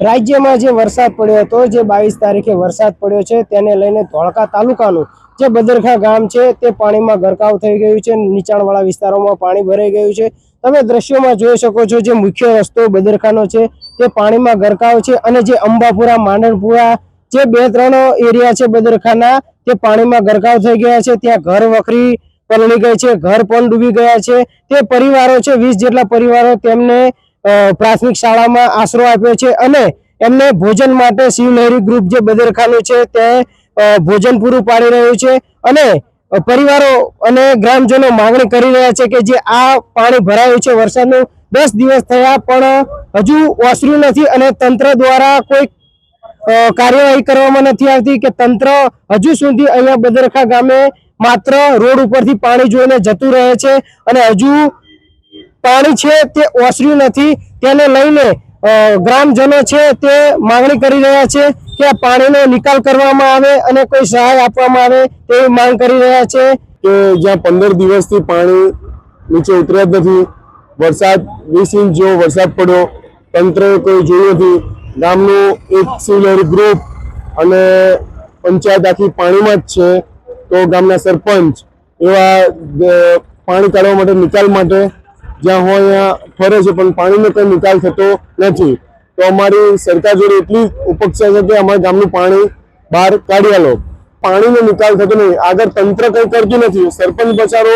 રાજ્યમાં જે વરસાદ પડ્યો હતો, જે 22 તારીખે વરસાદ પડ્યો છે, તેને લઈને ધોળકા તાલુકાનું જે બદરખા ગામ છે તે પાણીમાં ગરકાવ થઈ ગયું છે। નીચાણવાળા વિસ્તારોમાં પાણી ભરાઈ ગયું છે। તમે દ્રશ્યોમાં જોઈ શકો છો, જે મુખ્ય રસ્તો બદરખાનો છે તે પાણીમાં ગરકાવ છે અને જે અંબાપુરા, માંડણપુરા જે 2-3 એરિયા છે બદરખાના તે પાણીમાં ગરકાવ થઈ ગયા છે। ત્યાં ઘર વખરી પલળી ગઈ છે, ઘર પણ ડૂબી ગયા છે। તે પરિવારો છે 20 જેટલા પરિવારો તેમને પ્રાથમિક શાળામાં આશરો આપ્યો છે અને એમને ભોજન માટે શિવલહેરી ગ્રુપ જે બદરખાનું છે તે ભોજન પૂરું પાડી રહ્યું છે અને પરિવારો અને ગ્રામજનો માંગણી કરી રહ્યા છે કે જે આ પાણી ભરાયું છે, વરસાદનું 10 દિવસ થયા પણ હજુ ઓસર્યું નથી અને તંત્ર દ્વારા કોઈ કાર્યવાહી કરવામાં નથી આવતી કે તંત્ર હજુ સુધી અહીંયા બદરખા ગામે માત્ર રોડ ઉપરથી પાણી જોઈને જતું રહે છે અને હજુ પાણી છે તે ઓસર્યું નથી। તેને લઈને ગ્રામજનો છે તે માંગણી કરી રહ્યા છે કે આ પાણીનો નિકાલ કરવામાં આવે અને કોઈ સહાય આપવામાં આવે તેવી માંગ કરી રહ્યા છે। કે જ્યાં 15 દિવસથી પાણી નીચે ઉતર્યા જ નથી, વરસાદ 20 ઇંચ જેવો વરસાદ પડ્યો, તંત્રએ કોઈ જોયું નથી। ગામનું એક શિવલહેરી ગ્રુપ અને પંચાયત આખી પાણીમાં જ છે, તો ગામના સરપંચ એવા પાણી કાઢવા માટે, નિકાલ માટે જ્યાં હોય ત્યાં ફરે છે પણ પાણીનો કંઈ નિકાલ થતો નથી। તો અમારી સરકાર જોડે એટલી અપેક્ષા છે કે અમારા ગામનું પાણી બહાર કાઢી આલો। પાણીનો નિકાલ થતો નહીં, આગળ તંત્ર કંઈ કરતું નથી, સરપંચ બચારો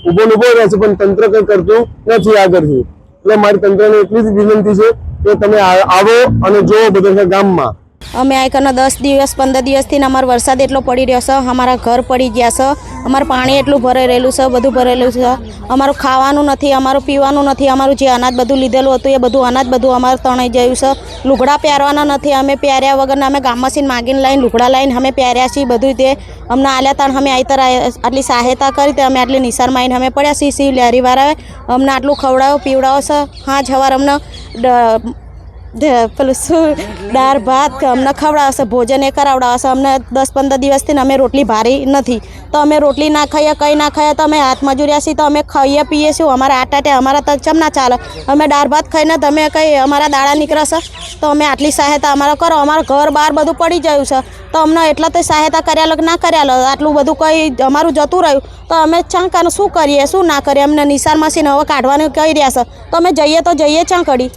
ઊભો રહે છે પણ તંત્ર કંઈ કરતું નથી આગળથી। એટલે મારી તંત્રને એટલી જ વિનંતી છે કે તમે આવો અને જુઓ બદરખા ગામમાં। અમે આ કને 10 દિવસ 15 દિવસથી અમારો વરસાદ એટલો પડી રહ્યો છે, અમારા ઘર પડી ગયા છે, અમારું પાણી એટલું ભરાઈ રહેલું છે, બધું ભરેલું છે। અમારું ખાવાનું નથી, અમારું પીવાનું નથી, અમારું જે અનાજ બધું લીધેલું હતું એ બધું અનાજ બધું અમારું તણાઈ ગયું છે। લુગડા પહેરવાના નથી, અમે પહેર્યા વગરના અમે ગામમાંથી માગીને લઈને લુગડા લઈને અમે પહેર્યા છીએ, બધું તે અમને આલ્યા તાણ અમે આટલી સહાયતા કરી તે અમે આટલી નિસારમાં આવીને અમે પડ્યા છીએ। શિવલહેરીવાળાએ અમને આટલું ખવડાવો પીવડાવો છે, હાજ સવાર અમને પેલું શું દાળ ભાત અમને ખવડાવશે, ભોજન એ કરાવડાવશે। અમને 10-15 દિવસથી અમે રોટલી ભારી નથી, તો અમે રોટલી ના ખાઈએ, કંઈ ના ખાઈએ તો અમે હાથ મજૂર્યા છીએ, તો અમે ખાઈએ પીએ છીએ। અમારા આટાટે અમારા તો ચમ ના ચાલે, અમે દાળ ભાત ખાઈને તમે કંઈ અમારા દાડા નીકળશે, તો અમે આટલી સહાયતા અમારા કરો। અમારું ઘર બહાર બધું પડી ગયું છે, તો અમને એટલા તો સહાયતા કર્યા લો કે ના કર્યા લો, આટલું બધું કંઈ અમારું જતું રહ્યું તો અમે ચાંકાનું શું કરીએ શું ના કરીએ। અમને નિસાર મશીન હવે કાઢવાનું કહી રહ્યા છે, તો અમે જઈએ તો જઈએ ચાં કડી।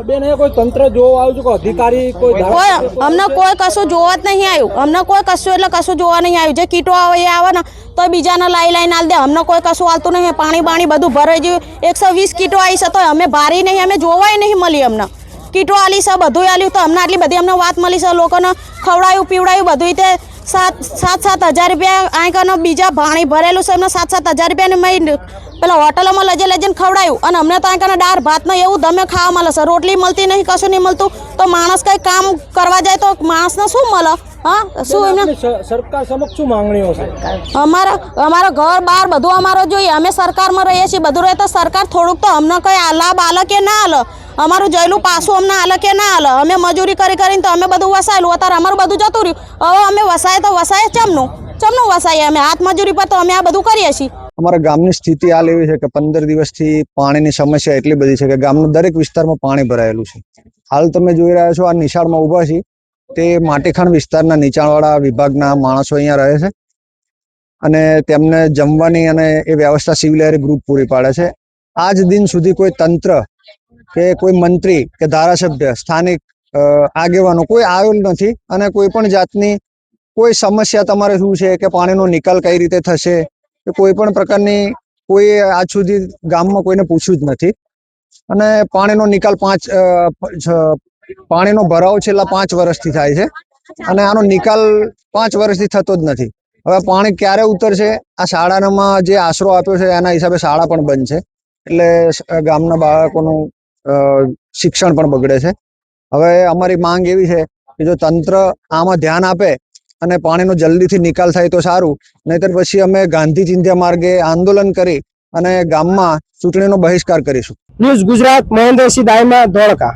બેન, કોઈ તંત્ર જોવા આવ્યું છે, કોઈ અધિકારી કોઈ અમને કોઈ કશું જોવા જ નહીં આવ્યું, અમને કોઈ કશું એટલે કશું જોવા નહીં આવ્યું। જે કીટો આવે એ આવે ને તો બીજાને લાઈને આલ દે, અમને કોઈ કશું આવતું નહીં। પાણી બધું ભરાઈ ગયું, 120 કીટો આવી છે તો અમે ભારી નહીં, અમે જોવાય નહીં મળી, અમને કીટો આલી છે, બધું આલ્યું, તો અમને આટલી બધી અમને વાત મળી છે, લોકોને ખવડાયું પીવડાયું બધું તે 7,000 રૂપિયા અહીં કનો બીજા પાણી ભરેલું છે, એમને 7,000 રૂપિયાને મેં પેલા હોટલોમાં લઈને ખવડાયું અને અમને તો અહીં કને દાળ ભાત ને એવું દમે ખાવા મળે છે, રોટલી મળતી નહીં, કશું નહીં મળતું। તો માણસ કંઈ કામ કરવા જાય તો માણસને શું મળે? હા, શું એમને સરકાર સમક્ષ શું માંગણીઓ છે? અમારા ઘર બહાર બધું અમારો જોઈએ, અમે સરકારમાં રહીએ છીએ, બધું રહે તો સરકાર થોડુંક તો અમને કંઈ લાભ આલે કે ના આલે, અમારું જયેલું પાછું અમને આલે કે ના આલે। અમે મજૂરી કરીને તો અમે બધું વસાયેલું, અત્યારે અમારું બધું જતું રહ્યું, હવે અમે વસાય તો વસાય ચમનું વસાઈએ, અમે હાથ મજૂરી પર તો અમે આ બધું કરીએ છીએ। અમારા ગામની સ્થિતિ હાલ એવી છે કે 15 દિવસથી પાણીની સમસ્યા એટલી બધી છે કે ગામના દરેક વિસ્તારમાં પાણી ભરાયેલું છે। હાલ તમે જોઈ રહ્યા છો આ નિશાળમાં ઊભા છીએ, તે માટીખાણ વિસ્તારના નીચાણવાળા વિભાગના માણસો અહીંયા રહે છે અને તેમને જમવાની અને એ વ્યવસ્થા શિવલહેરી ગ્રુપ પૂરી પાડે છે। આજ દિન સુધી કોઈ તંત્ર કે કોઈ મંત્રી કે ધારાસભ્ય સ્થાનિક આગેવાનો કોઈ આવેલ નથી અને કોઈ પણ જાતની કોઈ સમસ્યા તમારે શું છે કે પાણીનો નિકાલ કઈ રીતે થશે કે કોઈ પણ પ્રકારની કોઈ આજ સુધી ગામમાં કોઈને પૂછ્યું જ નથી। અને પાણીનો નિકાલ પાણીનો ભરાવો છેલ્લા 5 વર્ષથી થાય છે અને આનો નિકાલ 5 વર્ષથી થતો જ નથી। હવે પાણી ક્યારે ઉતરશે? આ શાળામાં જે આશરો આપ્યો છે એના હિસાબે શાળા પણ બંધ છે, એટલે ગામના બાળકોનું શિક્ષણ પણ બગડે છે। હવે અમારી માંગ એવી છે કે જો તંત્ર આમાં ધ્યાન આપે અને પાણીનો જલ્દીથી નિકાલ થાય તો સારું, નહીતર પછી અમે ગાંધી ચિંધ્યા માર્ગે આંદોલન કરી અને ગામમાં ચૂંટણીનો બહિષ્કાર કરીશું। ન્યૂઝ ગુજરાત, મહેન્દ્રસિંહ દાયમા, ધોળકા।